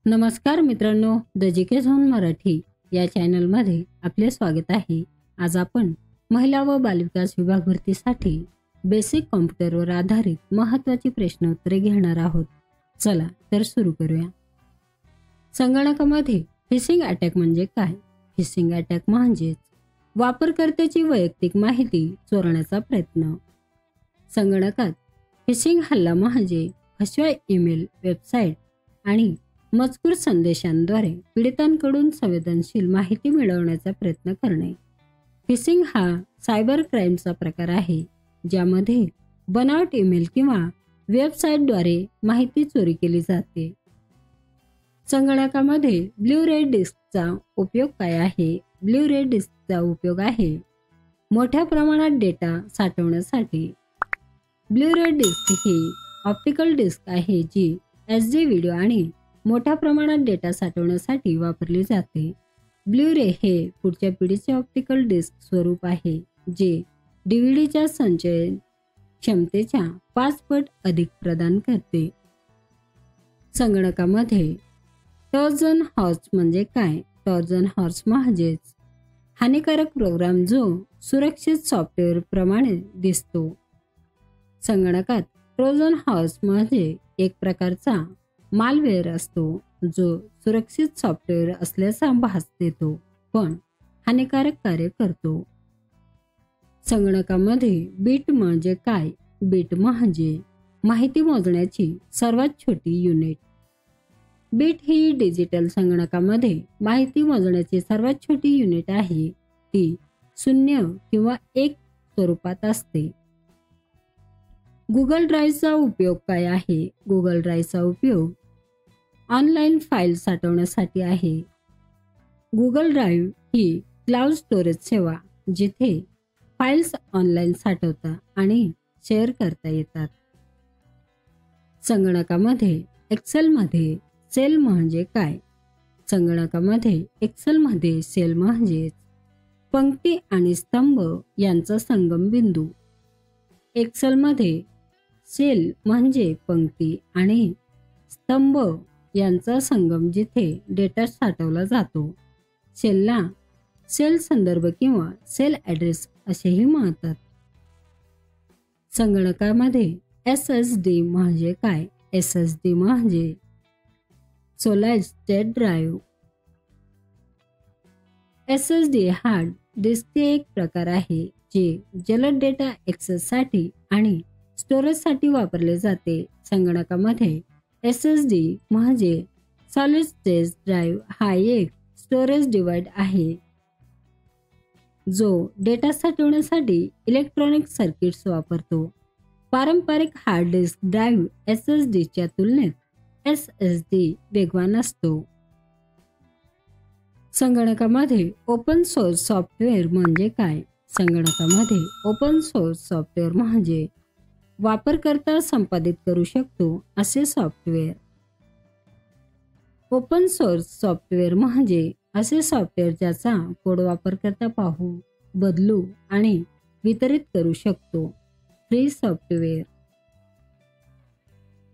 नमस्कार मित्रांनो, the GK zone Marathi या चॅनलमध्ये आपले स्वागत आहे. आज आपण महिला व बालविकास विभाग भरतीसाठी बेसिक कॉम्प्युटरवर आधारित महत्त्वाची प्रश्नोत्तरे घेणार आहोत. चला तर सुरू करूया. संगणकामध्ये फिशिंग अटॅक म्हणजे काय? फिशिंग अटॅक म्हणजेच वापरकर्त्याची वैयक्तिक माहिती चोरण्याचा प्रयत्न. संगणकात फिशिंग हल्ला म्हणजे फसव्या ईमेल, वेबसाईट आणि मजकूर संदेशांद्वारे पीडितांकडून संवेदनशील माहिती मिळवण्याचा प्रयत्न करणे. फिशिंग हा सायबर क्राईमचा प्रकार आहे, ज्यामध्ये बनावट ईमेल किंवा वेबसाईटद्वारे माहिती चोरी केली जाते. संगणकामध्ये ब्लू रे डिस्कचा उपयोग काय आहे? ब्लू रे डिस्कचा उपयोग आहे मोठ्या प्रमाणात डेटा साठवण्यासाठी. ब्लू रे डिस्क ही ऑप्टिकल डिस्क आहे जी HD व्हिडिओ आणि मोठ्या प्रमाणात डेटा साठवण्यासाठी वापरली जाते. ब्लू रे हे पुढच्या पिढीचे ऑप्टिकल डिस्क स्वरूप आहे, जे DVDच्या संचयन क्षमतेच्या 5 पट अधिक प्रदान करते. संगणकामध्ये ट्रोजन हॉर्स म्हणजे काय? ट्रोजन हॉर्स म्हणजेच हानिकारक प्रोग्राम जो सुरक्षित सॉफ्टवेअर प्रमाणे दिसतो. संगणकात ट्रोजन हॉर्स म्हणजे एक प्रकारचा मालवेअर असतो, जो सुरक्षित सॉफ्टवेअर असल्याचा भास देतो पण हानिकारक कार्य करतो. संगणकामध्ये बीट म्हणजे काय? बीट म्हणजे माहिती मोजण्याची सर्वात छोटी युनिट. बीट ही डिजिटल संगणकामध्ये माहिती मोजण्याची सर्वात छोटी युनिट आहे. ती 0 किंवा 1 स्वरूपात असते. गुगल ड्राईव्हचा उपयोग काय आहे? गुगल ड्राईव्हचा उपयोग ऑनलाईन फाईल साठवण्यासाठी आहे. गुगल ड्राईव्ह ही क्लाउड स्टोरेज सेवा, जिथे फाईल्स ऑनलाईन साठवता आणि शेअर करता येतात. संगणकामध्ये एक्सेलमध्ये सेल म्हणजे काय? संगणकामध्ये एक्सेलमध्ये सेल म्हणजेच पंक्ती आणि स्तंभ यांचा संगम बिंदू. एक्सेलमध्ये सेल म्हणजे पंक्ती आणि स्तंभ यांचा संगम जिथे डेटा साठवला जातो. सेलला सेल संदर्भ किंवा सेल ॲड्रेस असेही म्हणतात. संगणकामध्ये SSD म्हणजे काय? SSD म्हणजे solid state drive. SSD hard डिस्कचे एक प्रकार आहे, जे जलद डेटा ॲक्सेससाठी आणि स्टोरेजसाठी वापरले जाते. संगणकामध्ये SSD म्हणजे सॉलिड स्टेट ड्राईव्ह हा एक स्टोरेज डिव्हाइस आहे, जो डेटा साठवण्यासाठी इलेक्ट्रॉनिक सर्किट्स वापरतो. पारंपरिक हार्ड डिस्क ड्राईव्ह SSDच्या तुलनेत SSD वेगवान असतो. संगणकामध्ये ओपन सोर्स सॉफ्टवेअर म्हणजे काय? संगणकामध्ये ओपन सोर्स सॉफ्टवेअर म्हणजे वापरकर्ता संपादित करू शकतो असे सॉफ्टवेअर. ओपन सोर्स सॉफ्टवेअर म्हणजे असे सॉफ्टवेअर ज्याचा कोड वापरकर्ता पाहू, बदलू आणि वितरित करू शकतो. Free software.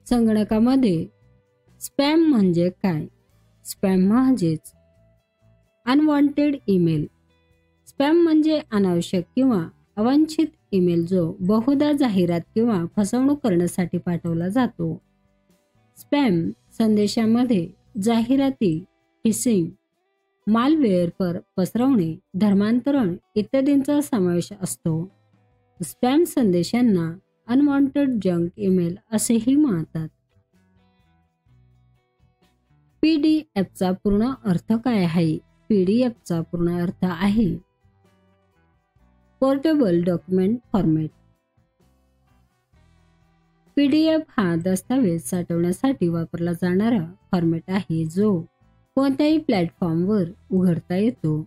संगणकामध्ये स्पॅम म्हणजे काय? स्पॅम म्हणजेच अनवॉन्टेड ईमेल. स्पॅम म्हणजे अनावश्यक किंवा अवांछित ईमेल जो बहुधा जाहिरात किंवा फसवणूक करण्यासाठी पाठवला जातो. स्पॅम संदेशामध्ये जाहिराती, फिशिंग, मालवेअर पसरवणे, धर्मांतरण इत्यादींचा समावेश असतो. स्पॅम संदेशांना अनवॉन्टेड जंक ईमेल असेही म्हणतात. PDFचा पूर्ण अर्थ काय आहे? PDFचा पूर्ण अर्थ आहे पोर्टेबल डॉक्युमेंट फॉर्मॅट. PDF हा दस्तऐवज साठवण्यासाठी वापरला जाणारा फॉर्मॅट आहे, जो कोणत्याही प्लॅटफॉर्मवर उघडता येतो.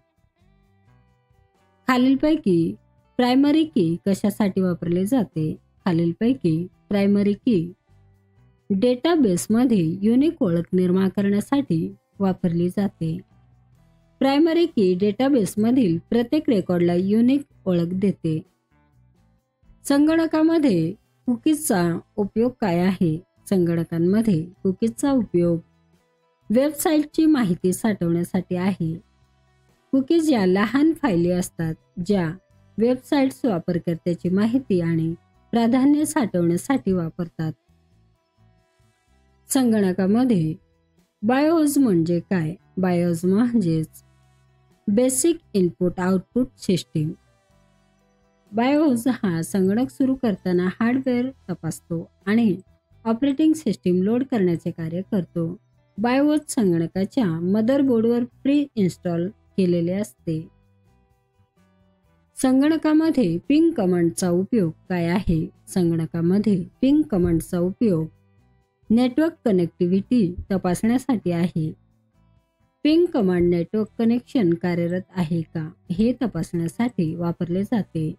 खालीलपैकी प्रायमरी की कशासाठी वापरले जाते? खालीलपैकी प्रायमरी की डेटाबेसमध्ये युनिक ओळख निर्माण करण्यासाठी वापरली जाते. प्रायमरी की डेटाबेसमधील प्रत्येक रेकॉर्डला युनिक ओळख देते. संगणकामध्ये कुकीजचा उपयोग काय आहे? संगणकांमध्ये कुकीजचा उपयोग वेबसाईटची माहिती साठवण्यासाठी आहे. कुकीज या लहान फायली असतात ज्या वेबसाईट्स वापरकर्त्याची माहिती आणि प्राधान्य साठवण्यासाठी वापरतात. संगणकामध्ये बायोज म्हणजे काय? बायोज म्हणजेच बेसिक इनपुट आउटपुट सिस्टीम. बायोज हा संगणक सुरू करताना हार्डवेअर तपासतो आणि ऑपरेटिंग सिस्टीम लोड करण्याचे कार्य करतो. बायोज संगणकाच्या मदरबोर्डवर प्री इन्स्टॉल केलेले असते. संगणकामध्ये पिंग कमांडचा उपयोग काय आहे? संगणकामध्ये पिंग कमांडचा उपयोग नेटवर्क कनेक्टिव्हिटी तपासण्यासाठी आहे. पिंग कमांड नेटवर्क कनेक्शन कार्यरत आहे का हे तपासण्यासाठी वापरले जाते.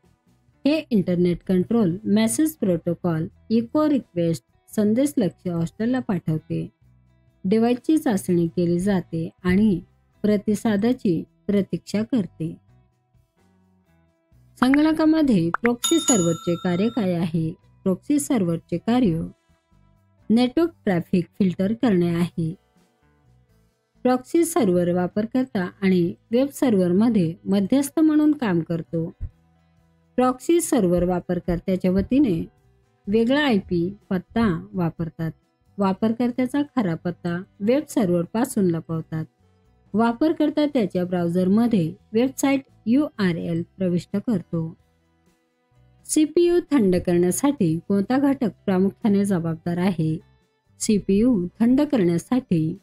हे internet control message protocol echo request संदेश लक्ष्य हॉस्टेलला पाठवते. डिव्हाइसची चाचणी केली जाते आणि प्रतिसादाची प्रतीक्षा करते. संगणकामध्ये प्रॉक्सी सर्व्हरचे कार्य काय आहे? प्रॉक्सी सर्व्हरचे कार्य नेटवर्क ट्रॅफिक फिल्टर करणे आहे. प्रॉक्सी सर्व्हर वापरकर्ता आणि वेब सर्व्हरमध्ये मध्यस्थ म्हणून काम करतो. प्रॉक्सी सर्व्हर वापरकर्त्याच्या वतीने वेगळा IP पत्ता वापरतात. वापरकर्त्याचा खरा पत्ता वेब सर्व्हर पासून लपवतात. वापरकर्ता त्याच्या ब्राउझरमध्ये वेबसाईट URL प्रविष्ट करतो. CPU थंड करण्यासाठी कोणता घटक प्रामुख्याने जबाबदार आहे? CPU थंड करण्यासाठी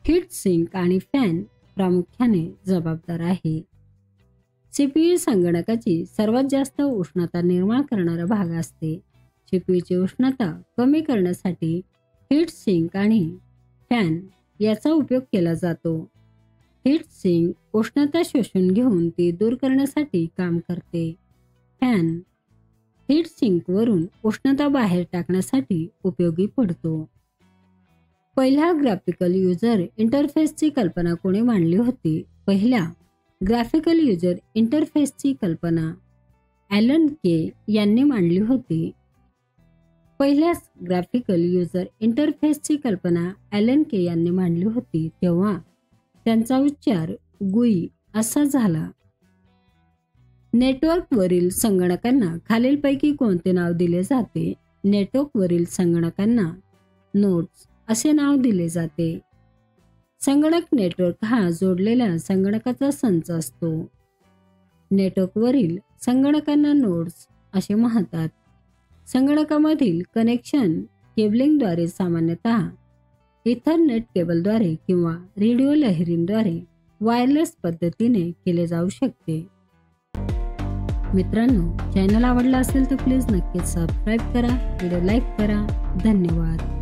हीट सिंक आणि फॅन प्रामुख्याने जबाबदार आहे. CPU संगणकाची सर्वात जास्त उष्णता निर्माण करणारा भाग असते. CPUची उष्णता कमी करण्यासाठी हीट सिंक आणि फॅन याचा उपयोग केला जातो. हीट सिंक उष्णता शोषून घेऊन ती दूर करण्यासाठी काम करते. फॅन हीट सिंकवरून उष्णता बाहेर टाकण्यासाठी उपयोगी पडतो. पहिल्या ग्राफिकल युजर इंटरफेसची कल्पना कोणी मांडली होती? पहिल्या ग्राफिकल युजर इंटरफेसची कल्पना ॲलन के यांनी मांडली होती. पहिल्याच ग्राफिकल युजर इंटरफेसची कल्पना ॲलन के यांनी मांडली होती तेव्हा त्यांचा उच्चार गुई असा झाला. नेटवर्कवरील संगणकांना खालीलपैकी कोणते नाव दिले जाते? नेटवर्कवरील संगणकांना नोड्स असे नाव दिले जाते. संगणक नेटवर्क हा जोडलेल्या संगणकाचा संच असतो. नेटवर्कवरील संगणकांना नोड्स असे म्हणतात. संगणकामधील कनेक्शन केबलिंगद्वारे सामान्यतः इथरनेट केबलद्वारे किंवा रेडिओ लहरींद्वारे वायरलेस पद्धतीने केले जाऊ शकते. मित्रांनो, चॅनल आवडला असेल तर प्लीज नक्कीच सबस्क्राईब करा, व्हिडिओ लाईक करा. धन्यवाद.